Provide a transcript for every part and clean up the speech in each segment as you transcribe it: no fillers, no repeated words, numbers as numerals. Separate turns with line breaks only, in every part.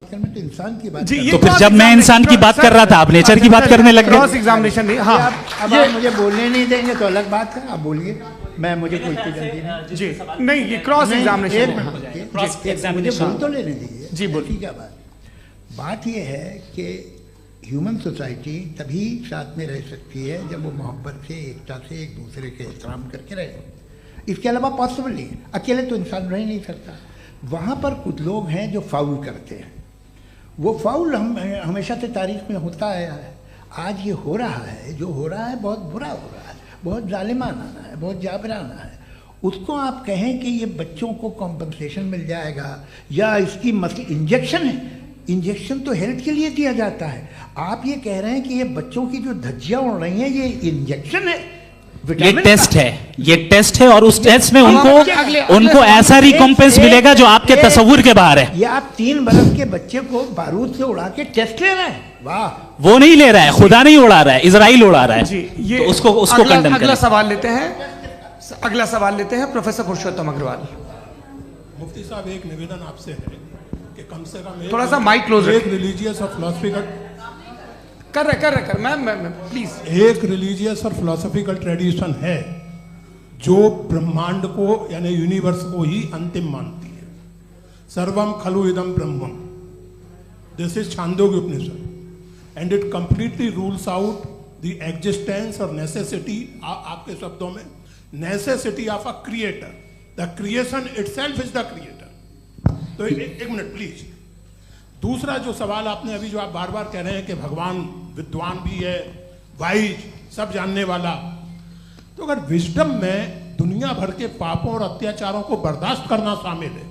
में तो इंसान की बात
जी,
तो
फिर जब मैं इंसान की बात कर रहा था आप नेचर की बात करने लग गए।
क्रॉस एग्जामिनेशन नहीं। हाँ,
अब आप मुझे बोलने नहीं देंगे तो अलग बात है, आप बोलिए, मैं मुझे कोई जल्दी नहीं।
जी नहीं, ये क्रॉस एग्जामिनेशन
मुझे बोल तो लेने दीजिए।
जी बोलिए।
क्या बात ये है कि ह्यूमन सोसाइटी तभी साथ में रह सकती है जब वो मोहब्बत से, एकता से, एक दूसरे के एहतराम करके रहे। इसके अलावा पॉसिबल नहीं, अकेले तो इंसान रह ही नहीं सकता। वहाँ पर कुछ लोग हैं जो फाउल करते हैं, वो फाउल हम हमेशा से तारीख में होता आया है। आज ये हो रहा है, जो हो रहा है बहुत बुरा हो रहा है, बहुत जालिमाना है, बहुत जाबराना है। उसको आप कहें कि ये बच्चों को कॉम्पनसेशन मिल जाएगा या इसकी इंजेक्शन है, इंजेक्शन तो हेल्थ के लिए दिया जाता है। आप ये कह रहे हैं कि ये बच्चों की जो धज्जियां उड़ रही हैं ये इंजेक्शन है,
ये टेस्ट है, ये टेस्ट है और उस टेस्ट में उनको ऐसा रिकॉम्पेंस मिलेगा जो आपके तस्वुर के बाहर है।
ये आप 3 बरस के बच्चे को बारूद से उड़ा के टेस्ट ले रहे हैं। वाह,
वो नहीं ले रहा है, खुदा नहीं उड़ा रहा है, इजराइल उड़ा रहा है।
जी, ये
तो उसको कंडेम
अगला सवाल लेते हैं प्रोफेसर पुरुषोत्तम अग्रवाल।
मुफ्ती साहब, एक निवेदन आपसे है कि कम से कम
थोड़ा सा माइक क्लोज
एक रिलीजियस और फिलोसफिकल
मैं प्लीज।
एक रिलीजियस और फिलोसफिकल ट्रेडिशन है जो ब्रह्मांड को यानी यूनिवर्स को ही अंतिम मानती है। सर्वम खलु इदम ब्रह्मम, this is Chandogya Upanishad and it completely rules out the existence or necessity, आपके शब्दों में necessity of a creator. The creation itself is the creator. तो एक मिनट प्लीज। दूसरा जो सवाल आपने अभी, जो आप बार बार कह रहे हैं कि भगवान विद्वान भी है, वाइज, सब जानने वाला, तो अगर विजडम में दुनिया भर के पापों और अत्याचारों को बर्दाश्त करना शामिल है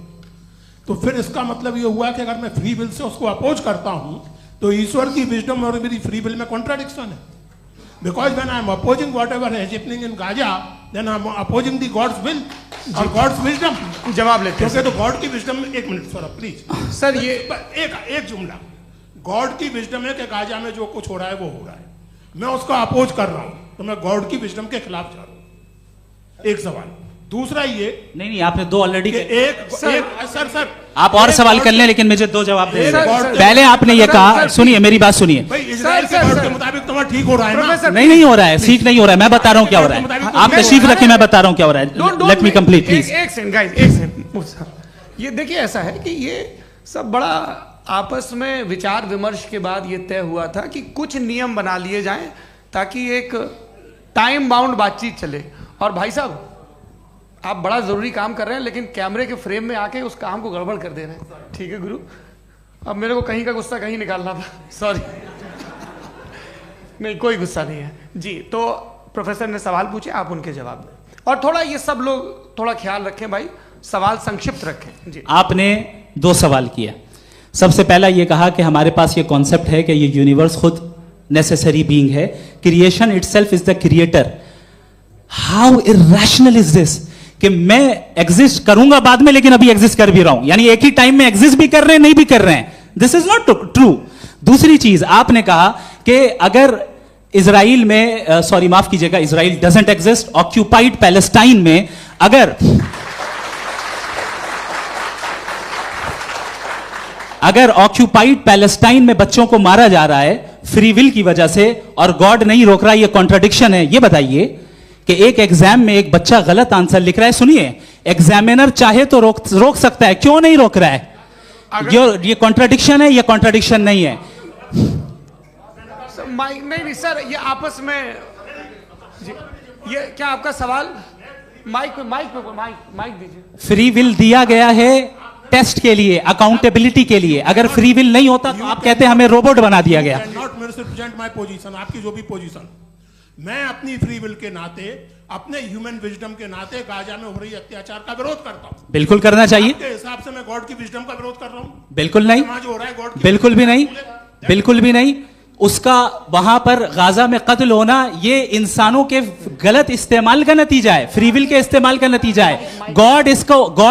तो फिर इसका मतलब ये हुआ कि अगर मैं फ्री विल से उसको अपोज करता हूं तो ईश्वर की विजडम और मेरी फ्री विल में कॉन्ट्राडिक्शन है। Because when I am opposing whatever is happening in Gaza, then I am opposing the God's will और गॉड्स विजडम।
जवाब लेते हैं
क्योंकि तो गॉड की विजडम में, एक मिनट सर प्लीज
सर, ये
एक जुमला, गॉड की विजडम है कि गाजा में जो कुछ हो रहा है वो हो रहा है, मैं उसको अपोज कर रहा हूं तो मैं गॉड की विजडम के खिलाफ जा रहा हूं। एक सवाल। दूसरा ये
नहीं, आपने 2 ऑलरेडी।
सर
आप और सवाल कर लें, लेकिन मुझे 2 जवाब दे। पहले आपने ये कहा, सुनिए मेरी बात सुनिए।
इजराइल के गॉड के मुताबिक तुम्हारा ठीक हो रहा है ना?
नहीं हो रहा है, ठीक नहीं हो रहा है। मैं बता रहा हूँ क्या हो रहा है, आप तशरीफ रखें, मैं बता रहा हूँ क्या हो रहा है। Let me complete please.
एक सेकंड गाइस, एक सेकंड। ये देखिए, ऐसा है कि ये सब बड़ा आपस में विचार विमर्श के बाद ये तय हुआ था कि कुछ नियम बना लिए जाएं ताकि एक टाइम बाउंड बातचीत चले। और भाई साहब, आप बड़ा जरूरी काम कर रहे हैं लेकिन कैमरे के फ्रेम में आके उस काम को गड़बड़ कर दे रहे हैं। ठीक है गुरु, अब मेरे को कहीं का गुस्सा कहीं निकालना था, सॉरी। नहीं, कोई गुस्सा नहीं है जी। तो प्रोफेसर ने सवाल पूछे, आप उनके जवाब दें और थोड़ा ये सब लोग थोड़ा ख्याल रखें भाई, सवाल संक्षिप्त रखें जी।
आपने 2 सवाल किया। सबसे पहला ये कहा कि हमारे पास ये कॉन्सेप्ट है कि ये यूनिवर्स खुद नेसेसरी बीइंग है, creation itself is the creator. How irrational is this कि मैं एग्जिस्ट करूंगा बाद में लेकिन अभी एग्जिस्ट कर भी रहा हूं, यानी एक ही टाइम में एग्जिस्ट भी कर रहे हैं, नहीं भी कर रहे हैं। This is not true. दूसरी चीज आपने कहा कि अगर इजराइल में, सॉरी माफ कीजिएगा, Israel doesn't exist, occupied Palestine में अगर ऑक्यूपाइड पैलेस्टाइन में बच्चों को मारा जा रहा है फ्री विल की वजह से और गॉड नहीं रोक रहा, ये कॉन्ट्रडिक्शन है। ये बताइए कि एक एग्जाम में एक बच्चा गलत आंसर लिख रहा है, सुनिए, एग्जामिनर चाहे तो रोक सकता है, क्यों नहीं रोक रहा है? ये कॉन्ट्रडिक्शन है, ये कॉन्ट्रडिक्शन नहीं है।
नहीं सर, ये आपस में जी, ये क्या आपका सवाल? माइक दीजिए।
फ्री विल दिया गया है टेस्ट के लिए, अकाउंटेबिलिटी के लिए। अगर फ्री विल नहीं होता तो आप कहते हैं हमें रोबोट बना दिया गया।
नॉट मिसरिप्रेजेंट माय पोजीशन, आपकी जो भी पोजीशन, मैं अपनी फ्री विल के नाते, अपने ह्यूमन विजडम के नाते गाजा में हो रही अत्याचार का विरोध करता हूं।
बिल्कुल करना चाहिए।
आपके हिसाब से मैं गॉड की विजडम का विरोध कर रहा हूं?
बिल्कुल नहीं,
जो हो रहा है गॉड,
बिल्कुल भी नहीं, बिल्कुल भी नहीं।
उसका वहां पर गाजा में कत्ल होना ये इंसानों के गलत इस्तेमाल का नतीजा है, फ्री विल के इस्तेमाल का नतीजा है। गॉड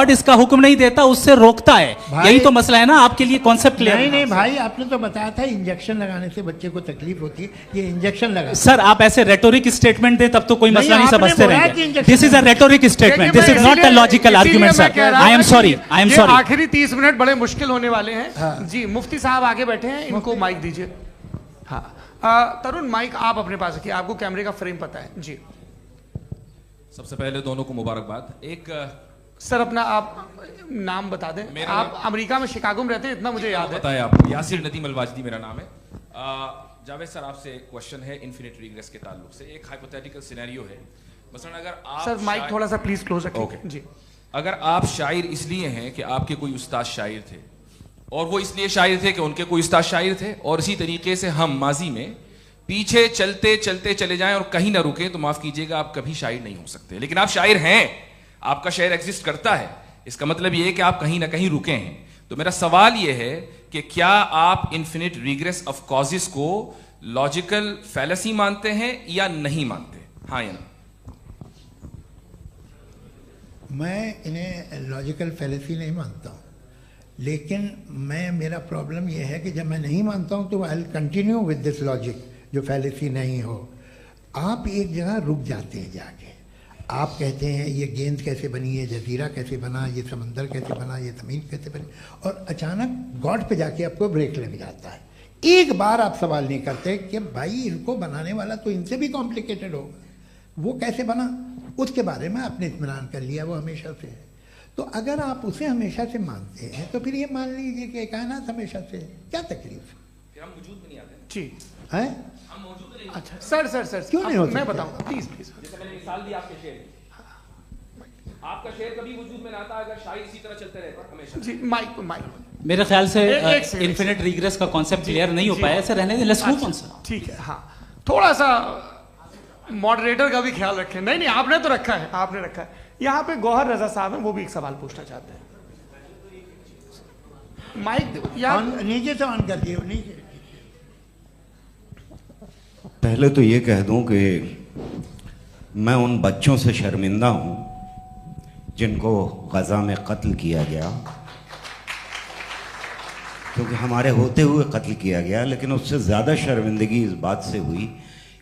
इसका हुक्म नहीं देता, उससे रोकता है। यही तो मसला है ना, आपके लिए कॉन्सेप्ट क्लियर?
नहीं भाई, आपने तो बताया था इंजेक्शन लगाने से बच्चे को तकलीफ होती है, ये इंजेक्शन लगा।
सर आप ऐसे रेटोरिक स्टेटमेंट दे तब तो कोई मसला नहीं,
आपने
समझते
बोला कि
रहेंगे।
Injection
this is a rhetoric statement, this is not a logical argument sir. I am sorry, I am sorry.
आखिरी 30 मिनट बड़े मुश्किल होने वाले हैं। जी मुफ्ती साहब आगे बैठे हैं, इनको माइक दीजिए। हाँ तरुण, माइक आप अपने पास रखिए, आपको कैमरे का फ्रेम पता है। जी
सबसे पहले दोनों को मुबारकबाद। एक
सर अपना आप नाम बता दें। आप अमेरिका में शिकागो में रहते हैं, इतना मुझे याद है।
बताया आपको, यासिर नदीम अलवाजदी मेरा नाम है। जावेद सर आपसे एक क्वेश्चन है इन्फिनिट रिग्रेस के ताल्लुक से। एक हाइपोथेटिकल सिनेरियो है, मसलन अगर आप
सर माइक थोड़ा सा प्लीज क्लोज रखिए। जी
अगर आप शायर इसलिए हैं कि आपके कोई उस्ताद शायर थे, और वो इसलिए शायर थे कि उनके कोई उस्ताद शायर थे, और इसी तरीके से हम माजी में पीछे चलते चलते चले जाएं और कहीं ना रुके, तो माफ कीजिएगा आप कभी शायर नहीं हो सकते। लेकिन आप शायर हैं, आपका शायर एग्जिस्ट करता है, इसका मतलब ये है कि आप कहीं ना कहीं रुके हैं। तो मेरा सवाल ये है कि क्या आप इन्फिनिट रिग्रेस ऑफ कॉजेस को लॉजिकल फैलेसी मानते हैं या नहीं मानते? हाँ या ना?
मैं इन्हें लॉजिकल फैलेसी नहीं मानता हूँ, लेकिन मेरा प्रॉब्लम यह है कि जब मैं नहीं मानता हूँ तो I will continue with this logic जो फैलेसी नहीं हो। आप एक जगह रुक जाते हैं जाके, आप कहते हैं ये गेंद कैसे बनी, ये जजीरा कैसे बना, ये समंदर कैसे बना, ये ज़मीन कैसे बनी, और अचानक गॉड पे जाके आपको ब्रेक लग जाता है। एक बार आप सवाल नहीं करते कि भाई इनको बनाने वाला तो इनसे भी कॉम्प्लिकेटेड होगा, वो कैसे बना, उसके बारे में आपने इत्मीनान कर लिया, वो हमेशा से है। तो अगर आप उसे हमेशा से मानते हैं तो फिर ये मान लीजिए कि कायनात हमेशा से है, क्या तकलीफ?
फिर हम वजूद में नहीं आते
जी
है?
हम मौजूद नहीं।
अच्छा सर
क्यों नहीं हो सकते?
मैं बताऊं प्लीज।
जैसे मैंने मिसाल दी आपके शेर की, आपका शेर कभी वजूद में ना आता अगर शायर इसी तरह चलते रहते हमेशा।
जी माइक
मेरे ख्याल से
एक सेकंड,
इन्फिनिट रिग्रेस का कॉन्सेप्ट क्लियर नहीं हो पाया, ऐसे रहने दें, लेट्स मूव ऑन सर।
ठीक है। हाँ थोड़ा सा मॉडरेटर का भी ख्याल रखें। नहीं आपने तो रखा है, आपने रखा है। यहाँ पे गौहर रजा साहब हैं, वो भी एक सवाल पूछना चाहते हैं। माइक यार
नीचे से ऑन कर दिए नीचे।
पहले तो ये कह दूं कि मैं उन बच्चों से शर्मिंदा हूं जिनको गजा में कत्ल किया गया, क्योंकि हमारे होते हुए कत्ल किया गया। लेकिन उससे ज़्यादा शर्मिंदगी इस बात से हुई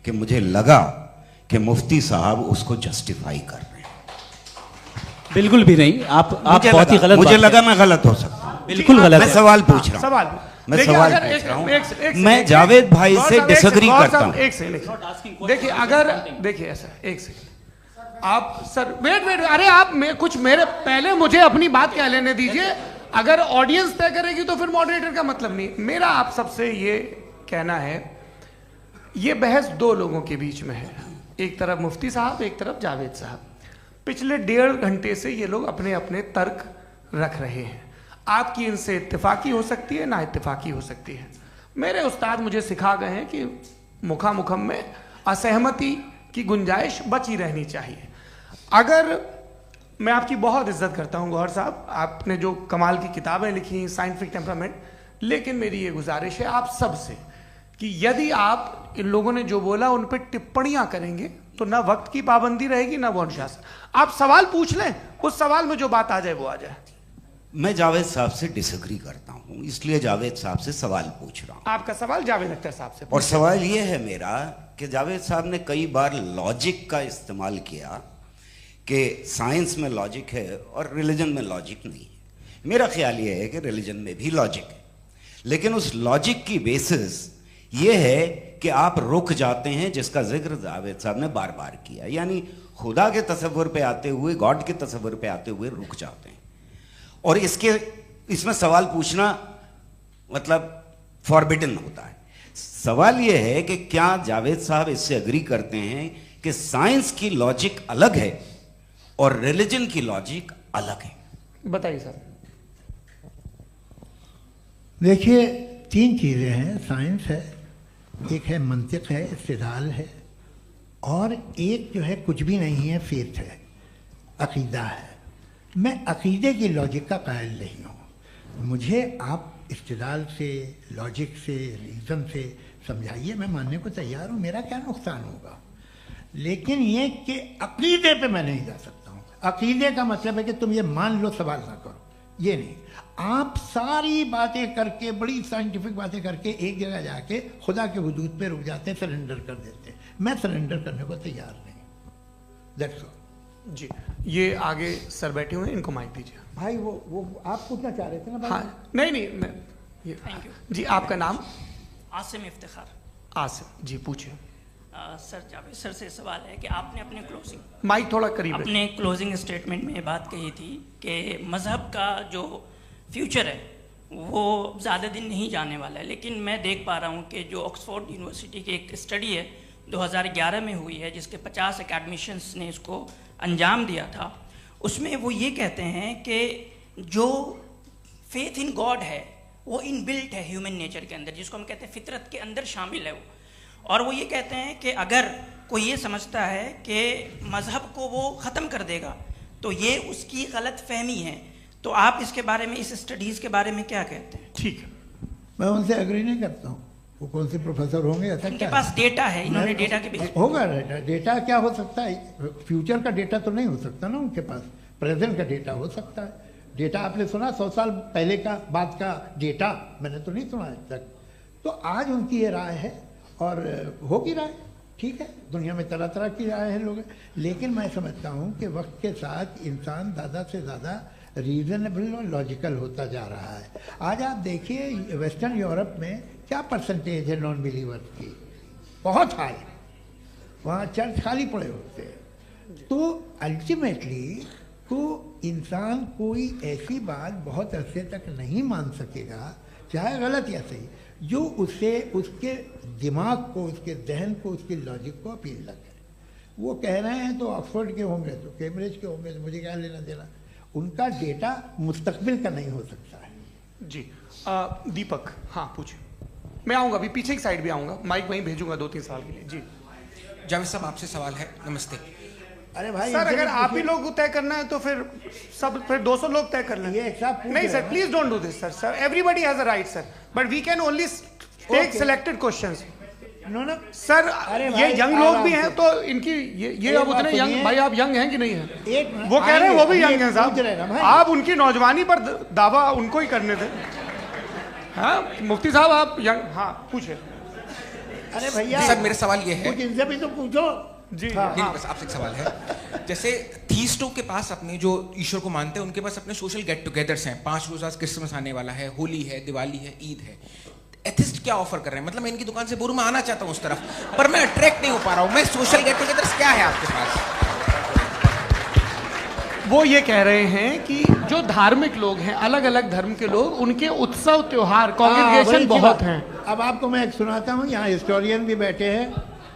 कि मुझे लगा कि मुफ्ती साहब उसको जस्टिफाई कर रहे हैं।
बिल्कुल भी नहीं, आप बहुत ही गलत।
मुझे लगा मैं गलत हो सकता हूं,
बिल्कुल गलत
मैं
है।
सवाल पूछ रहा हूं,
सवाल
मैं सवाल पूछ रहा हूं। मैं जावेद भाई से डिसएग्री करता हूं।
एक सेकंड देखिए, अगर देखिए ऐसा एक सेकंड आप सर वेट अरे आप कुछ मेरे पहले मुझे अपनी बात कह लेने दीजिए। अगर ऑडियंस तय करेगी तो फिर मॉडरेटर का मतलब नहीं। मेरा आप सबसे ये कहना है, ये बहस दो लोगों के बीच में है, एक तरफ मुफ्ती साहब, एक तरफ जावेद साहब। पिछले 1.5 घंटे से ये लोग अपने अपने तर्क रख रहे हैं। आपकी इनसे इत्तेफाकी हो सकती है, ना इत्तेफाकी हो सकती है। मेरे उस्ताद मुझे सिखा गए हैं कि मुखामुखम में असहमति की गुंजाइश बची रहनी चाहिए। अगर मैं आपकी बहुत इज्जत करता हूं गौहर साहब, आपने जो कमाल की किताबें लिखी, साइंटिफिक टेम्परामेंट, लेकिन मेरी ये गुजारिश है आप सबसे कि यदि आप इन लोगों ने जो बोला उन पर टिप्पणियां करेंगे तो ना वक्त की पाबंदी रहेगी ना वो अनुशासन। आप सवाल पूछ लें, उस सवाल में जो बात आ जाए वो आ जाए।
मैं जावेद साहब से डिसएग्री करता हूं, इसलिए जावेद साहब से सवाल पूछ रहा हूं।
आपका सवाल जावेद अख्तर साहब से।
और सवाल यह है मेरा कि जावेद साहब ने कई बार लॉजिक का इस्तेमाल किया कि साइंस में लॉजिक है और रिलीजन में लॉजिक नहीं है। मेरा ख्याल यह है कि रिलीजन में भी लॉजिक है, लेकिन उस लॉजिक की बेसिस ये है कि आप रुक जाते हैं, जिसका जिक्र जावेद साहब ने बार बार किया, यानी खुदा के तसव्वुर पे आते हुए, गॉड के तसव्वुर पे आते हुए रुक जाते हैं। और इसमें सवाल पूछना मतलब फॉरबिडन होता है। सवाल यह है कि क्या जावेद साहब इससे एग्री करते हैं कि साइंस की लॉजिक अलग है और रिलीजन की लॉजिक अलग है?
बताइए सर।
देखिए 3 चीज़ें हैं, साइंस है, एक है मंतिक है, इस्तिदलाल है, और एक जो है कुछ भी नहीं है, फेथ है, अकीदा है। मैं अकीदे की लॉजिक का कायल नहीं हूँ। मुझे आप इस्तिदलाल से, लॉजिक से, रीज़न से, समझाइए, मैं मानने को तैयार हूँ, मेरा क्या नुकसान होगा। लेकिन ये कि अकीदे पे मैं नहीं जा सकता हूँ। अकीदे का मतलब है कि तुम ये मान लो, सवाल ना करो, ये नहीं। आप सारी बातें करके, बड़ी साइंटिफिक बातें करके एक जगह जाके खुदा के हुदूद पे रुक जाते हैं, सरेंडर कर देते हैं। मैं सरेंडर करने को तैयार नहीं। That's all.
जी, ये आगे सर बैठे हुए हैं, इनको माइक दीजिए।
भाई वो आप पूछना चाह रहे थे ना भाई?
हाँ, नहीं मैं ये
थैंक यू
जी, आपका नाम?
आसिम इफ्तिखार।
आसिम जी, पूछिए।
सर, जावेद सर से सवाल है कि आपने अपने
माइक थोड़ा करीब है।
अपने क्लोजिंग स्टेटमेंट में ये बात कही थी कि मज़हब का जो फ्यूचर है वो ज़्यादा दिन नहीं जाने वाला है, लेकिन मैं देख पा रहा हूँ कि जो ऑक्सफोर्ड यूनिवर्सिटी की एक स्टडी है 2011 में हुई है, जिसके 50 एकेडमिशियंस ने इसको अंजाम दिया था, उसमें वो ये कहते हैं कि जो फेथ इन गॉड है वो इनबिल्ट है ह्यूमन नेचर के अंदर, जिसको हम कहते हैं फितरत के अंदर शामिल है वो। और वो ये कहते हैं कि अगर कोई ये समझता है कि मज़हब को वो ख़त्म कर देगा तो ये उसकी गलत फहमी है। तो आप इसके बारे में, इस स्टडीज़ के बारे में क्या कहते हैं?
ठीक है,
मैं उनसे एग्री नहीं करता हूँ। वो कौन से प्रोफेसर होंगे, ऐसा
उनके
क्या
पास डेटा है, इन्होंने डेटा के बेस
होगा। डेटा क्या हो सकता है? फ्यूचर का डेटा तो नहीं हो सकता ना उनके पास, प्रेजेंट का डेटा हो सकता है। डेटा आपने सुना 100 साल पहले का बाद का डेटा? मैंने तो नहीं सुना आज तक। तो आज उनकी ये राय है और होगी राय, ठीक है। दुनिया में तरह तरह की राय है लोग, लेकिन मैं समझता हूँ कि वक्त के साथ इंसान ज़्यादा से ज़्यादा रीजनेबल और लॉजिकल होता जा रहा है। आज आप देखिए वेस्टर्न यूरोप में क्या परसेंटेज है नॉन बिलीवर्स की, बहुत हाई। वहाँ चर्च खाली पड़े होते हैं। तो अल्टीमेटली तो इंसान कोई ऐसी बात बहुत अरसे तक नहीं मान सकेगा, चाहे गलत या सही, जो उससे उसके दिमाग को, उसके जहन को, उसके लॉजिक को अपील न करे। वो कह रहे हैं तो ऑक्सफोर्ड के होंगे तो कैम्ब्रिज के होंगे, तो मुझे क्या लेना देना। उनका डेटा मुस्तकबिल का नहीं हो सकता है।
जी दीपक, हाँ पूछिए। मैं आऊँगा, अभी पीछे की साइड भी आऊँगा, माइक वहीं भेजूंगा 2-3 साल के लिए। जी
जावेद साहब, आपसे सवाल है। नमस्ते।
अरे भाई
सर, अगर आप ही लोग तय करना है तो फिर 200 लोग तय कर लें।
ये एक साथ
नहीं sir, please don't do this sir. Everybody has a right sir, but we can only take selected questions.
No
sir, ये यंग लोग भी हैं तो इनकी ये अब उतने
बात
यंग,
सुनिए।
भाई आप यंग हैं कि नहीं हैं?
एक मिनट,
वो कह रहे हैं वो भी
आएंगे,
यंग हैं
पूछ रहे हैं ना
साहब,
भाई।
आप उनकी नौजवानी पर दावा उनको ही करने थे। हाँ मुफ्ती साहब, आप यंग, हाँ पूछे।
अरे भैया
सर, मेरा सवाल ये है,
कुछ इनसे भी तो पूछो।
जी
नहीं, बस आपसे एक सवाल है। जैसे थीस्टों के पास, अपने जो ईश्वर को मानते हैं, उनके पास अपने सोशल गेट टुगेदर्स हैं। 5 रोज़ आज क्रिसमस आने वाला है, होली है, दिवाली है, ईद है। एथिस्ट क्या ऑफर कर रहे हैं? मतलब मैं इनकी दुकान से मैं आना चाहता हूँ उस तरफ, पर मैं अट्रैक्ट नहीं हो पा रहा हूँ। मैं सोशल गेट टुगेदर्स क्या है आपके पास?
वो ये कह रहे हैं कि जो धार्मिक लोग हैं, अलग अलग धर्म के लोग, उनके उत्सव त्योहार, कॉन्ग्रेगेशन बहुत हैं।
अब आपको मैं एक सुनाता हूँ, यहाँ हिस्टोरियन भी बैठे हैं।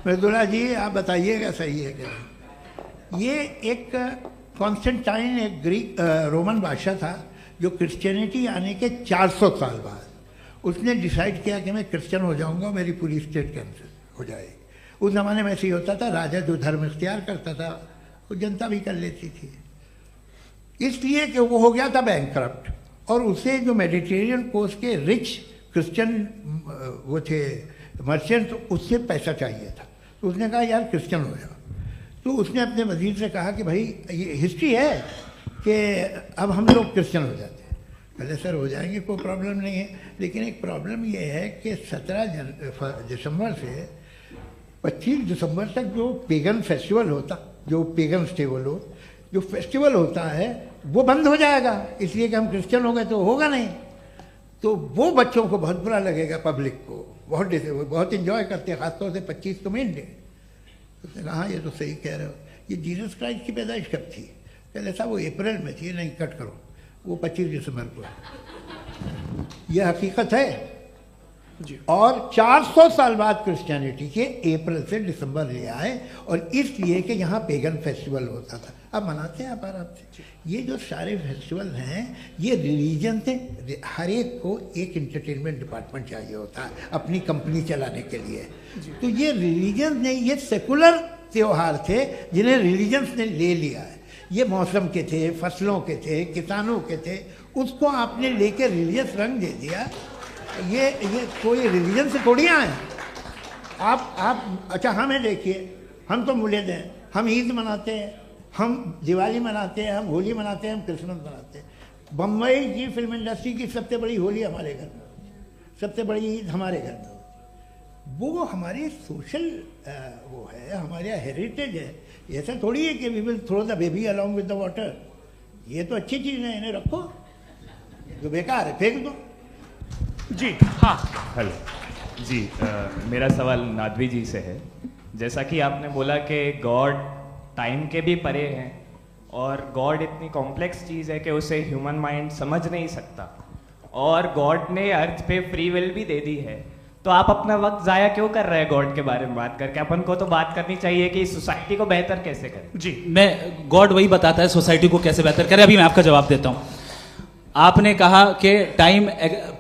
मृदुला जी, आप बताइएगा सही है क्या? ये एक कॉन्स्टेंटाइन, एक ग्रीक रोमन बादशाह था, जो क्रिश्चियनिटी आने के 400 साल बाद उसने डिसाइड किया कि मैं क्रिश्चियन हो जाऊंगा, मेरी पूरी स्टेट कैंसिल हो जाएगी। उस ज़माने में ऐसे ही होता था, राजा जो धर्म इख्तियार करता था वो जनता भी कर लेती थी। इसलिए कि वो हो गया था बैंकक्रप्ट, और उसे जो मेडिटेरियन कोस्ट के रिच क्रिश्चियन वो थे मर्चेंट, उससे पैसा चाहिए था। तो उसने कहा यार क्रिश्चियन हो जाओ। तो उसने अपने वजीर से कहा कि भाई ये हिस्ट्री है कि अब हम लोग क्रिश्चियन हो जाते हैं। पहले सर हो जाएंगे, कोई प्रॉब्लम नहीं है, लेकिन एक प्रॉब्लम ये है कि 17 दिसंबर से 25 दिसंबर तक जो पेगन फेस्टिवल होता, जो पेगन थे वो लोग, जो फेस्टिवल होता है वो बंद हो जाएगा, इसलिए कि हम क्रिश्चियन हो गए तो होगा नहीं। तो वो बच्चों को बहुत बुरा लगेगा, पब्लिक को बहुत इन्जॉय करते हैं, खासतौर से 25 को मेन डे। उसने कहा ये तो सही कह रहे हो, ये जीसस क्राइस्ट की पैदाइश कब थी? पहले साहब वो अप्रैल में थी। नहीं, कट करो, वो 25 दिसंबर को है। यह हकीकत है। और 400 साल बाद क्रिश्चियनिटी के अप्रैल से दिसंबर ले आए, और इसलिए कि यहाँ पेगन फेस्टिवल होता था। अब मनाते हैं आप आराम से। ये जो सारे फेस्टिवल हैं, ये रिलीजन से, हर एक को एक इंटरटेनमेंट डिपार्टमेंट चाहिए होता है अपनी कंपनी चलाने के लिए। तो ये रिलीजन ने, ये सेकुलर त्यौहार थे जिन्हें रिलीजन्स ने ले लिया है। ये मौसम के थे, फसलों के थे, किसानों के थे, उसको आपने लेके रिलीजियस रंग दे दिया। ये कोई रिलीजन से थोड़ी आए, आप अच्छा हमें देखिए, हम तो मुल्द हैं, हम ईद मनाते हैं, हम दिवाली मनाते हैं, हम होली मनाते हैं, हम क्रिसमस मनाते हैं। बम्बई की फिल्म इंडस्ट्री की सबसे बड़ी होली हमारे घर में, सबसे बड़ी ईद हमारे घर में। वो हमारी सोशल वो है, हमारा हेरिटेज है। ऐसा थोड़ी है कि we will throw the baby along with the water. ये तो अच्छी चीज़ है, इन्हें रखो, जो बेकार है फेंक दो।
जी हाँ,
हेलो जी, मेरा सवाल नादवी जी से है। जैसा कि आपने बोला कि गॉड टाइम के भी परे हैं और गॉड इतनी कॉम्प्लेक्स चीज़ है कि उसे ह्यूमन माइंड समझ नहीं सकता, और गॉड ने अर्थ पे फ्री विल भी दे दी है, तो आप अपना वक्त ज़ाया क्यों कर रहे हैं गॉड के बारे में बात करके? अपन को तो बात करनी चाहिए कि सोसाइटी को बेहतर कैसे करें।
जी
मैं गॉड वही बताता है सोसाइटी को कैसे बेहतर करे। अभी मैं आपका जवाब देता हूँ। आपने कहा कि टाइम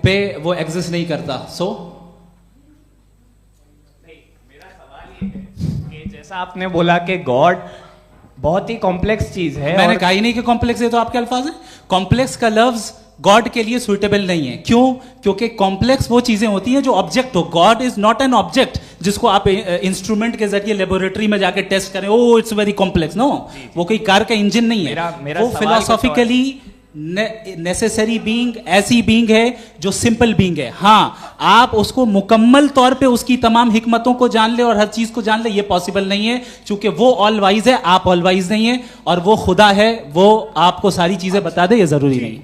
पे वो एग्जिस्ट नहीं करता, सो
मेरा सवाल ये है कि जैसा आपने बोला कि गॉड बहुत ही कॉम्प्लेक्स चीज है,
मैंने
और
कहा ही नहीं कि कॉम्प्लेक्स है, तो आपके अल्फाज हैं। कॉम्प्लेक्स का लफ्ज गॉड के लिए सुइटेबल नहीं है। क्यों? क्योंकि कॉम्प्लेक्स वो चीजें होती हैं जो ऑब्जेक्ट हो। God is not an object जिसको आप इंस्ट्रूमेंट के जरिए लेबोरेटरी में जाके टेस्ट करें, oh it's very complex. No, वो कोई कार का इंजन नहीं है।
मेरा
वो फिलोसॉफिकली नेसेसरी बीइंग ऐसी बीइंग है जो सिंपल बीइंग है। हाँ, आप उसको मुकम्मल तौर पे उसकी तमाम हिकमतों को जान ले और हर चीज को जान ले, ये पॉसिबल नहीं है, क्योंकि वो ऑल वाइज है, आप ऑल वाइज नहीं है, और वो खुदा है, वो आपको सारी चीजें बता दे, ये जरूरी नहीं।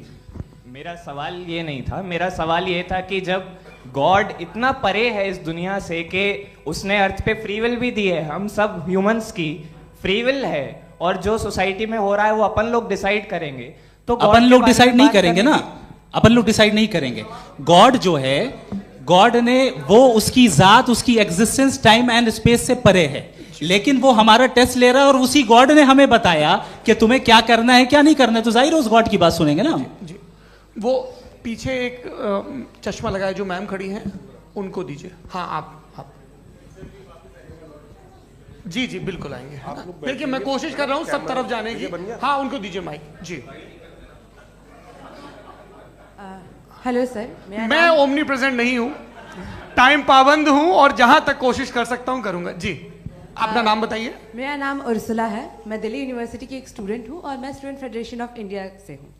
मेरा सवाल ये नहीं था। मेरा सवाल ये था कि जब गॉड इतना परे है इस दुनिया से कि उसने अर्थ पे फ्री विल भी दी है, हम सब ह्यूमंस की फ्री विल है, और जो सोसाइटी में हो रहा है वो अपन लोग डिसाइड करेंगे, तो
अपन लोग डिसाइड नहीं करेंगे ना, अपन लोग डिसाइड नहीं करेंगे। गॉड जो है, गॉड ने वो उसकी जात, उसकी एग्जिस्टेंस टाइम एंड स्पेस से परे है, लेकिन वो हमारा टेस्ट ले रहा है और उसी गॉड ने हमें बताया कि तुम्हें क्या करना है क्या नहीं करना है, तो जाहिर है उस गॉड की बात सुनेंगे ना हम।
जी वो पीछे एक चश्मा लगाए जो मैम खड़ी हैं, उनको दीजिए। हाँ आप जी जी बिल्कुल आएंगे। देखिए मैं कोशिश कर रहा हूँ सब तरफ जाने की। हाँ उनको दीजिए माइक। जी
हेलो सर,
मैं ओमनी प्रेजेंट नहीं हूँ, टाइम पाबंद हूँ और जहां तक कोशिश कर सकता हूँ करूंगा। जी अपना नाम बताइए।
मेरा नाम उर्सुला है, मैं दिल्ली यूनिवर्सिटी की एक स्टूडेंट हूँ और मैं स्टूडेंट फेडरेशन ऑफ इंडिया से हूँ।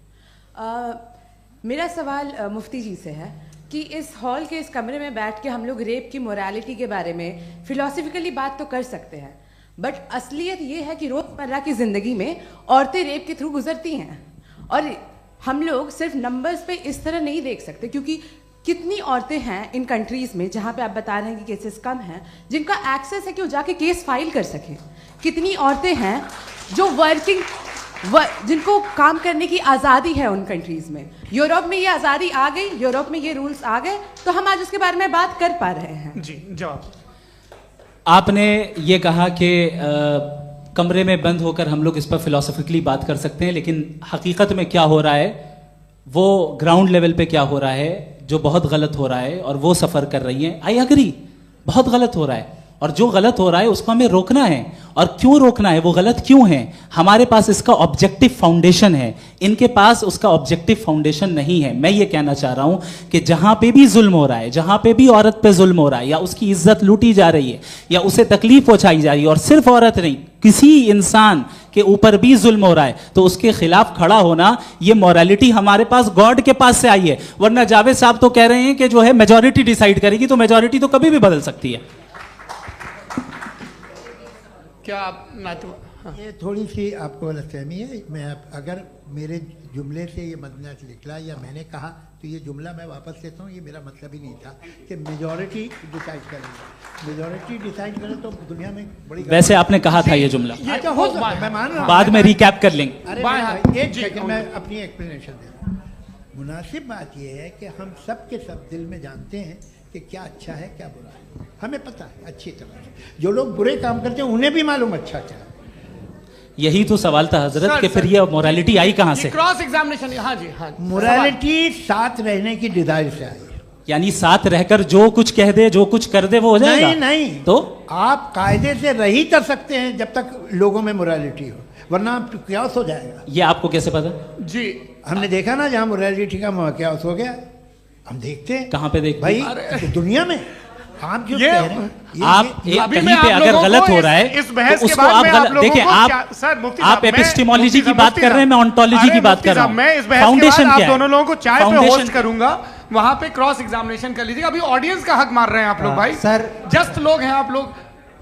मेरा सवाल मुफ्ती जी से है कि इस हॉल के इस कमरे में बैठ के हम लोग रेप की मोरालिटी के बारे में फिलोसफिकली बात तो कर सकते हैं, बट असलियत ये है कि रोज़मर्रा की ज़िंदगी में औरतें रेप के थ्रू गुजरती हैं, और हम लोग सिर्फ नंबर्स पे इस तरह नहीं देख सकते, क्योंकि कितनी औरतें हैं इन कंट्रीज़ में जहाँ पे आप बता रहे हैं कि केसेस कम हैं, जिनका एक्सेस है कि वो जाके केस फाइल कर सकें। कितनी औरतें हैं जो जिनको काम करने की आज़ादी है उन कंट्रीज़ में। यूरोप में ये आज़ादी आ गई, यूरोप में ये रूल्स आ गए, तो हम आज उसके बारे में बात कर पा रहे हैं।
जी जवाब।
आपने ये कहा कि कमरे में बंद होकर हम लोग इस पर फिलोसफिकली बात कर सकते हैं, लेकिन हकीकत में क्या हो रहा है, वो ग्राउंड लेवल पे क्या हो रहा है जो बहुत गलत हो रहा है, और वो सफ़र कर रही हैं। आई अग्री, बहुत गलत हो रहा है, और जो गलत हो रहा है उसको हमें रोकना है। और क्यों रोकना है, वो गलत क्यों है, हमारे पास इसका ऑब्जेक्टिव फाउंडेशन है, इनके पास उसका ऑब्जेक्टिव फाउंडेशन नहीं है। मैं ये कहना चाह रहा हूं कि जहां पे भी जुल्म हो रहा है, जहां पे भी औरत पे जुल्म हो रहा है, या उसकी इज्जत लूटी जा रही है, या उसे तकलीफ पहुंचाई जा रही है, और सिर्फ औरत नहीं, किसी इंसान के ऊपर भी जुल्म हो रहा है, तो उसके खिलाफ खड़ा होना, ये मॉरलिटी हमारे पास गॉड के पास से आई है। वरना जावेद साहब तो कह रहे हैं कि जो है मेजॉरिटी डिसाइड करेगी, तो मेजॉरिटी तो कभी भी बदल सकती है।
क्या आप
ये थोड़ी सी आपको गलतफहमी है। मैं अगर मेरे जुमले से ये मदना निकला या मैंने कहा, तो ये जुमला मैं वापस लेता हूँ। ये मेरा मतलब ही नहीं था कि मेजॉरिटी डिसाइड करेगी। मेजॉरिटी डिसाइड करे तो दुनिया में बड़ी, वैसे
आपने कहा था ये जुमला।
अच्छा हो सकता है, मैं मान रहा हूँ,
बाद में रिकैप कर लेंगे।
अरे एक सेकंड, मैं अपनी एक्सप्लेनेशन देता हूँ। मुनासिब बात यह है कि हम सब के सब दिल में जानते हैं कि क्या अच्छा है क्या बुरा है, हमें पता है अच्छी तरह से। जो लोग बुरे काम करते हैं उन्हें भी मालूम अच्छा क्या है।
यही तो सवाल था हजरत कि फिर ये मोरालिटी आई कहां से?
Cross examination. हाँ जी हाँ,
मोरालिटी साथ रहने की डिजायर से आई है।
यानी साथ रहकर जो कुछ कह दे, जो कुछ कर दे, वो हो जाएगा?
नहीं नहीं,
तो
आप कायदे से रह ही कर सकते हैं जब तक लोगों में मोरालिटी हो, वरना आप क्यास हो जाएगा।
ये आपको कैसे पता?
जी
हमने देखा ना, जहाँ मोरालिटी का क्यास हो गया, हम देखते हैं।
कहाँ पे देख
भाई दुनिया में आप जो
ये
कह रहे हैं
आप एक
अभी
कहीं
मैं
पे
आप
अगर
लोगों
गलत
को
हो रहा है
इस बहस
तो
के
उसको
बाद
आप
मैं
गलत
लोगों
देखिए
को
आप
सर मुफ्ती
आप
साहब, मैं-
एपिस्टेमोलॉजी की
मुफ्ती
बात कर रहे हैं, मैं ऑन्टोलॉजी की बात
मुफ्ती
कर रहा
साहब,
हूँ।
मैं इस बहस के
फाउंडेशन
बाद आप
क्या है?
दोनों लोगों को चाय पे
फाउंडेशन
होस्ट करूंगा, वहां पे क्रॉस एग्जामिनेशन कर लीजिएगा। अभी ऑडियंस का हक मार रहे हैं आप लोग भाई,
सर
जस्ट लोग हैं आप लोग।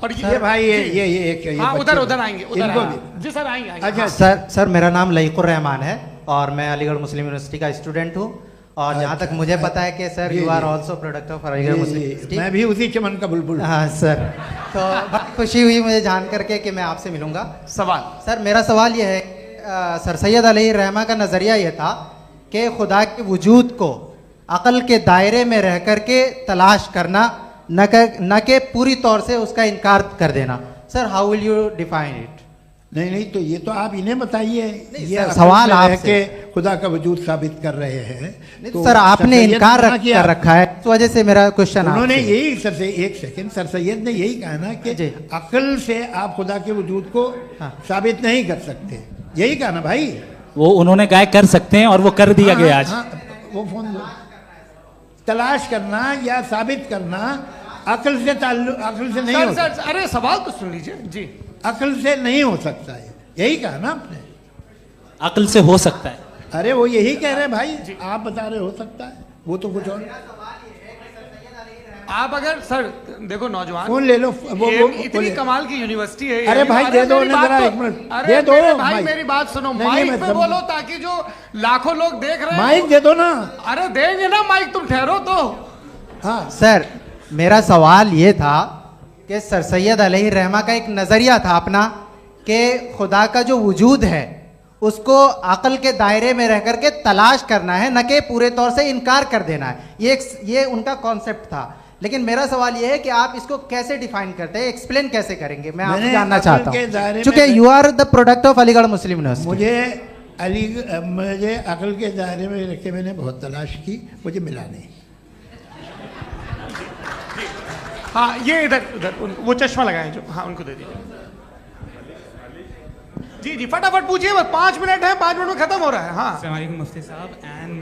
और
ये भाई ये एक ये
हाँ
बच्चे
उधर
को-
उधर आएंगे, उधर
इनको
आएंगे।
भी।
जी सर आएंगे आएंगे।
अच्छा
सर मेरा नाम लईकुर रहमान है और मैं अलीगढ़ मुस्लिम यूनिवर्सिटी का स्टूडेंट हूँ। और जहाँ तक मुझे पता है कि sir you are also product of Aligarh Muslim University.
मैं भी उसी चमन का बुलबुल।
हाँ सर, तो बहुत खुशी हुई मुझे जान करके कि मैं आपसे मिलूंगा।
सवाल
सर मेरा सवाल यह है, सर सैयद अली रहमा का नज़रिया यह था कि खुदा के वजूद को अक़ल के दायरे में रह कर के तलाश करना, न कि पूरी तौर से उसका इनकार कर देना। Sir how will you define it?
नहीं तो ये तो आप इन्हें बताइए। ये
सर, सवाल
आपसे
आपसे।
खुदा का वजूद साबित कर रहे हैं
तो सर आपने
सर सैयद
इनकार
ने किया।
कर रखा है, इस वजह से मेरा क्वेश्चन
उन्होंने यही सर से एक सेकंड सर सैयद ने यही कहा ना कि अकल से आप खुदा के वजूद को साबित नहीं कर सकते, यही कहा ना भाई।
वो उन्होंने कहा कर सकते हैं और वो कर दिया गया आज।
वो फोन दो। तलाश करना या साबित करना अकल से अकल से नहीं हो सकता।
अरे सवाल तो सुन लीजिए जी।
अकल से नहीं हो सकता है, यही कहा ना आपने।
अकल से हो सकता है।
अरे वो यही कह रहे हैं भाई, आप बता रहे हो सकता है, वो तो कुछ और।
आप अगर सर देखो नौजवान
फोन ले लो, वो
इतनी कमाल की यूनिवर्सिटी है।
अरे भाई दे दो
मेरी
ना
बात
जरा
तो-
एक मिनट
अरे
दे दो
मेरे भाई
माइक।
मेरी बात सुनो,
नहीं,
माइक
मैं
पे
समझ-
बोलो ताकि जो लाखों लोग देख रहे हैं
माइक दे दो ना।
अरे देंगे ना माइक, तुम ठहरो तो।
हाँ
सर मेरा सवाल ये था कि सर सैयद अलैहि रहमा का एक नज़रिया था अपना कि खुदा का जो वजूद है उसको अकल के दायरे में रह करके तलाश करना है, न कि पूरे तौर से इनकार कर देना है। ये उनका कॉन्सेप्ट था। लेकिन मेरा सवाल ये है कि आप इसको कैसे डिफाइन करते हैं, एक्सप्लेन कैसे करेंगे, मैं आपसे जानना चाहता हूँ, क्योंकि you are the product of Aligarh Muslim University.
मुझे अकल के दायरे में रखे मैंने बहुत तलाश की, मुझे मिला नहीं।
हाँ ये इधर उधर वो चश्मा लगाए जो, हाँ उनको दे दीजिए। जी जी फटाफट पूछिए, बस 5 मिनट है, 5 मिनट में खत्म हो रहा है। हाँ
अस्सलाम वालेकुम मुफ्ती साहब। एंड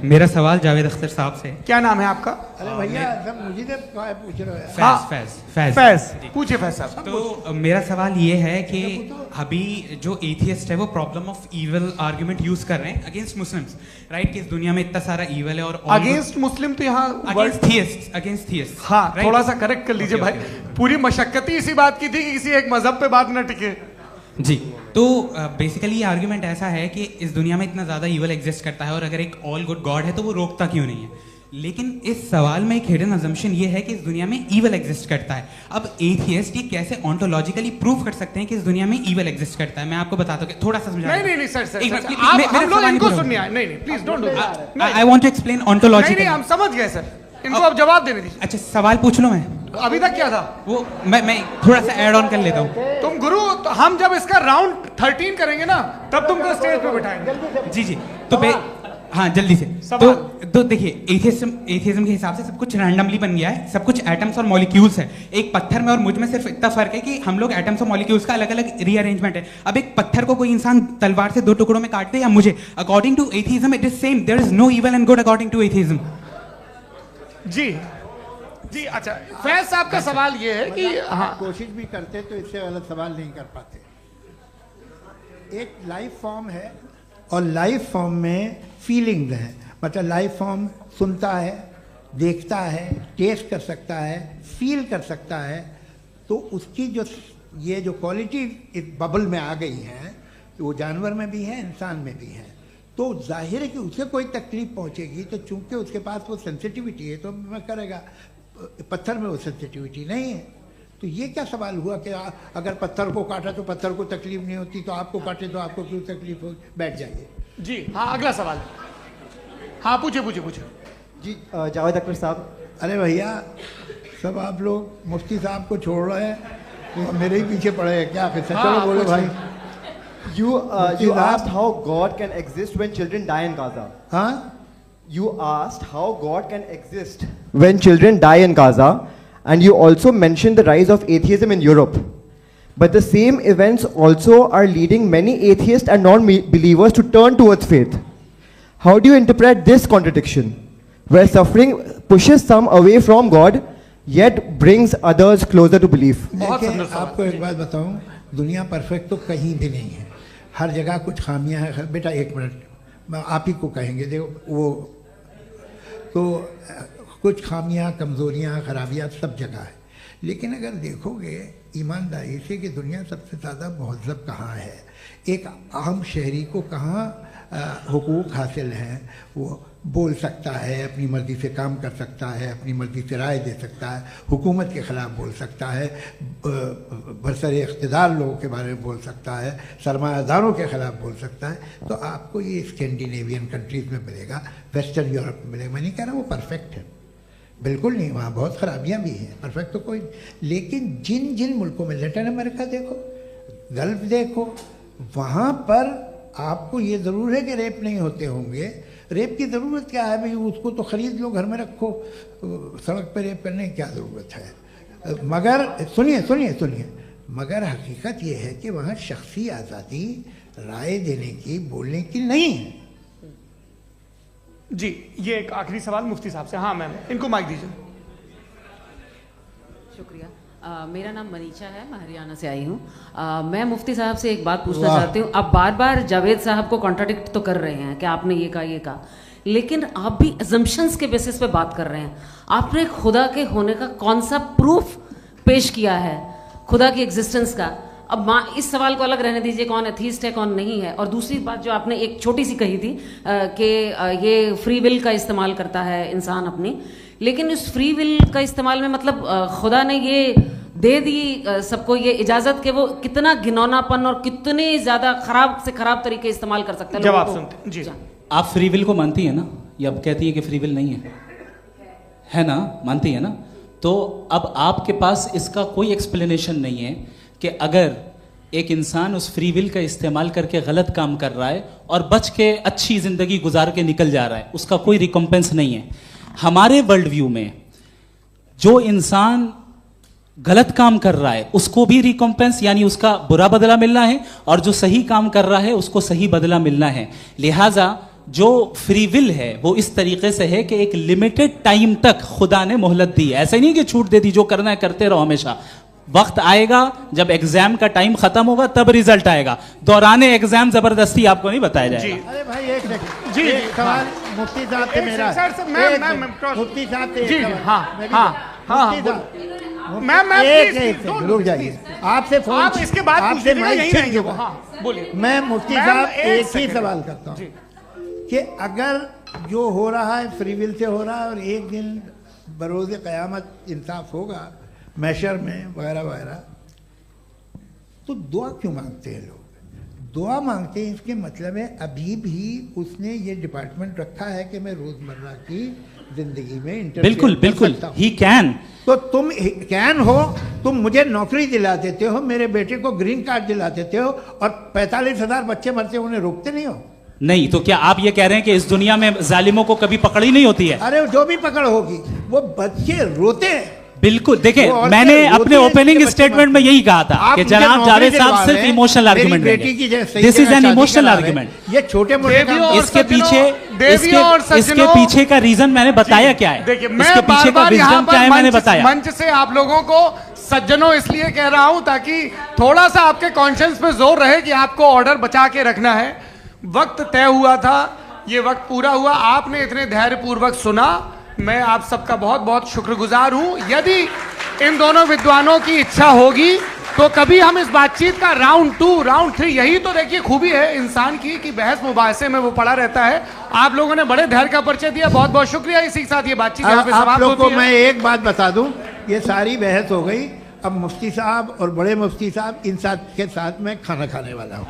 मेरा सवाल जावेद अख्तर साहब से।
क्या नाम है आपका?
अरे भैया सब मुझे पूछ रहे हो।
फैज
पूछिए फैज साहब।
तो मेरा सवाल ये है कि अभी जो एथियस्ट है वो problem of evil argument use कर रहे हैं अगेंस्ट मुस्लिम्स, राइट? कि इस दुनिया में इतना सारा इविल है और
अगेंस्ट मुस्लिम तो यहाँ
अगेंस्ट थियस्ट।
हाँ थोड़ा सा करेक्ट कर लीजिए भाई। पूरी मशक्कत ही इसी बात की थी कि किसी एक मजहब पे बात न टिके।
जी तो बेसिकली ये आर्ग्यूमेंट ऐसा है कि इस दुनिया में इतना ज़्यादा ईवल एग्जिस्ट करता है और अगर एक ऑल गुड गॉड है तो वो रोकता क्यों नहीं है? लेकिन इस सवाल में एक हिडन अजम्पशन ये है कि इस दुनिया में ईवल एग्जिस्ट करता है। अब एथियस्ट ये कैसे ऑन्टोलॉजिकली प्रूव कर सकते हैं कि इस दुनिया में ईवल एग्जिस्ट करता है? मैं आपको बताता हूँ, थोड़ा सा समझा।
नहीं सर हम लोग इनको सुनने आए। नहीं please don't do that.
I want to explain ontology.
नहीं हम समझ गए सर, इनको अब जवाब देने दीजिए।
अच्छा सवाल पूछ लो। मैं
अभी तक क्या था
वो मैं थोड़ा सा ऐड ऑन कर लेता हूँ।
तुम गुरु, तो हम जब इसका राउंड 13 करेंगे ना तब तुमको स्टेज पे बिठाएंगे।
जी तो हाँ जल्दी से। तो देखिए एथियज्म के हिसाब से सब कुछ रैंडमली बन गया है, सब कुछ एटम्स और मॉलिक्यूल्स है। एक पत्थर में और मुझ में सिर्फ इतना फर्क है कि हम लोग एटम्स और मॉलिक्यूल्स का अलग अलग रीअरेंजमेंट है। अब एक पत्थर को कोई इंसान तलवार से 2 टुकड़ों में काट दे या मुझे, according to atheism it is same. There is no evil and good according to atheism.
जी अच्छा फैज साहब का सवाल ये है कि हाँ
कोशिश भी करते तो इससे गलत सवाल नहीं कर पाते। एक लाइफ फॉर्म है और लाइफ फॉर्म में फीलिंग्स हैं, मतलब लाइफ फॉर्म सुनता है, देखता है, टेस्ट कर सकता है, फील कर सकता है। तो उसकी जो ये जो क्वालिटी इस बबल में आ गई है वो जानवर में भी है, इंसान में भी है। तो जाहिर है कि उसे कोई तकलीफ पहुंचेगी, तो चूंकि उसके पास वो सेंसिटिविटी है तो मैं करेगा। पत्थर में वो सेंसिटिविटी नहीं है। तो ये क्या सवाल हुआ कि अगर पत्थर को काटा तो पत्थर को तकलीफ नहीं होती, तो आपको काटे तो आपको क्यों तकलीफ हो? बैठ जाइए।
जी हाँ अगला सवाल। हाँ पूछिए
जी जावेद अख्तर साहब।
अरे भैया सब आप लोग मुफ्ती साहब को छोड़ रहे हैं, तो मेरे ही पीछे पड़े हैं क्या? फिर चलो बोलो भाई।
You asked how God can exist when children die in Gaza.
Huh?
You asked how God can exist when children die in Gaza, and you also mentioned the rise of atheism in Europe. But the same events also are leading many atheists and non-believers to turn towards faith. How do you interpret this contradiction, where suffering pushes some away from God yet brings others closer to belief.
देखिए, आपको एक बात बताऊं, दुनिया perfect तो कहीं भी नहीं है, हर जगह कुछ खामियां हैं। बेटा एक मिनट, आप ही को कहेंगे, देखो वो तो कुछ खामियां, कमज़ोरियां, खराबियां सब जगह है। लेकिन अगर देखोगे ईमानदारी से कि दुनिया सबसे ज़्यादा महज़ब कहाँ है, एक आम शहरी को कहाँ हुकूक हासिल हैं, वो बोल सकता है, अपनी मर्ज़ी से काम कर सकता है, अपनी मर्ज़ी से राय दे सकता है, हुकूमत के ख़िलाफ़ बोल सकता है, बरसर इक़्तिदार लोगों के बारे में बोल सकता है, सरमायादारों के ख़िलाफ़ बोल सकता है। तो आपको ये स्कैंडिनेवियन कंट्रीज़ में मिलेगा, वेस्टर्न यूरोप में मिलेगा। मैं नहीं कह रहा वो परफेक्ट है, बिल्कुल नहीं, वहाँ बहुत ख़राबियाँ भी हैं, परफेक्ट तो कोई। लेकिन जिन जिन मुल्कों में, लैटिन अमेरिका देखो, गल्फ़ देखो, वहाँ पर आपको ये ज़रूर है कि रेप नहीं होते होंगे। रेप की ज़रूरत क्या है भाई, उसको तो ख़रीद लो, घर में रखो, सड़क पर रेप करने की क्या ज़रूरत है। मगर सुनिए सुनिए सुनिए, मगर हकीकत ये है कि वहाँ शख्सी आज़ादी राय देने की, बोलने की नहीं है।
जी, ये एक आखिरी सवाल मुफ्ती साहब से। हाँ मैम, इनको माइक दीजिए।
शुक्रिया। मेरा नाम मनीषा है, मैं हरियाणा से आई हूँ। मैं मुफ्ती साहब से एक बात पूछना चाहती हूँ। आप बार बार जावेद साहब को कॉन्ट्राडिक्ट तो कर रहे हैं कि आपने ये कहा, लेकिन आप भी अजम्पशंस के बेसिस पे बात कर रहे हैं। आपने खुदा के होने का कौन सा प्रूफ पेश किया है, खुदा की एग्जिस्टेंस का? अब इस सवाल को अलग रहने दीजिए, कौन एथीस्ट है कौन नहीं है। और दूसरी बात जो आपने एक छोटी सी कही थी कि ये फ्री विल का इस्तेमाल करता है इंसान अपनी, लेकिन इस फ्री विल का इस्तेमाल में मतलब खुदा ने ये दे दी सबको ये इजाजत कि वो कितना घिनौनापन और कितने ज्यादा खराब से खराब तरीके इस्तेमाल कर सकते हैं।
जवाब सुनते जी।
आप फ्री विल को मानती है ना, या अब कहती है कि फ्री विल नहीं है ना, मानती है ना? तो अब आपके पास इसका कोई एक्सप्लेनेशन नहीं है कि अगर एक इंसान उस फ्री विल का इस्तेमाल करके गलत काम कर रहा है और बच के अच्छी जिंदगी गुजार के निकल जा रहा है, उसका कोई रिकम्पेंस नहीं है। हमारे वर्ल्ड व्यू में जो इंसान गलत काम कर रहा है उसको भी रिकम्पेंस यानी उसका बुरा बदला मिलना है, और जो सही काम कर रहा है उसको सही बदला मिलना है। लिहाजा जो फ्री विल है वो इस तरीके से है कि एक लिमिटेड टाइम तक खुदा ने मोहलत दी है। ऐसा नहीं कि छूट दे दी, जो करना है करते रहो हमेशा। वक्त आएगा जब एग्जाम का टाइम खत्म होगा तब रिजल्ट आएगा, दौराने एग्जाम जबरदस्ती आपको नहीं बताया जाएगा।
अरे भाई एक सेकंड, जी सवाल मुफ्ती साहब से मेरा, मुफ्ती साहब से,
जी
मैम रुक जाइए, आपसे फोन,
आप इसके बाद
आपसे माइक,
बोलिए।
मैं मुफ्ती साहब एक ही सवाल करता हूँ कि अगर जो हो रहा है फ्री विल से हो रहा है और एक दिन बरोज़ क़यामत इंसाफ होगा मैशर में वगैरह वगैरह, तो दुआ क्यों मांगते हैं लोग? दुआ मांगते हैं इसके मतलब है अभी भी उसने ये डिपार्टमेंट रखा है कि मैं रोजमर्रा की जिंदगी में
बिल्कुल बिल्कुल ही कैन।
तो तुम कैन हो, तुम मुझे नौकरी दिला देते हो, मेरे बेटे को ग्रीन कार्ड दिला देते हो, और 45,000 बच्चे मरते हो, उन्हें रोकते नहीं हो।
नहीं तो क्या आप ये कह रहे हैं कि इस दुनिया में जालिमों को कभी पकड़ ही नहीं होती है?
अरे जो भी पकड़ होगी वो बच्चे रोते हैं।
बिल्कुल, देखिए मैंने अपने ओपनिंग स्टेटमेंट में यही कहा था कि जनाब जावेद साहब सिर्फ इमोशनल आर्गुमेंट देंगे। This is an emotional argument.
ये छोटे मोटे
इसके पीछे का रीजन मैंने बताया क्या है,
देखिए
इसके पीछे का रीजन क्या है मैंने बताया।
मंच से आप लोगों को सज्जनों इसलिए कह रहा हूं ताकि थोड़ा सा आपके कॉन्शियंस पे जोर रहे कि आपको ऑर्डर बचा के रखना है। वक्त तय हुआ था, ये वक्त पूरा हुआ, आपने इतने धैर्यपूर्वक सुना, मैं आप सबका बहुत बहुत शुक्रगुजार हूं। यदि इन दोनों विद्वानों की इच्छा होगी तो कभी हम इस बातचीत का राउंड 2, राउंड 3, यही तो देखिए खूबी है इंसान की कि बहस मुबाहसे में वो पड़ा रहता है। आप लोगों ने बड़े धैर्य का परिचय दिया, बहुत बहुत शुक्रिया। इसी के साथ ये बातचीत यहाँ पे समाप्त होती है।
मैं एक बात बता दूं, ये सारी बहस हो गई, अब मुफ्ती साहब और बड़े मुफ्ती साहब इन साथ के साथ मैं खाना खाने वाला हूँ।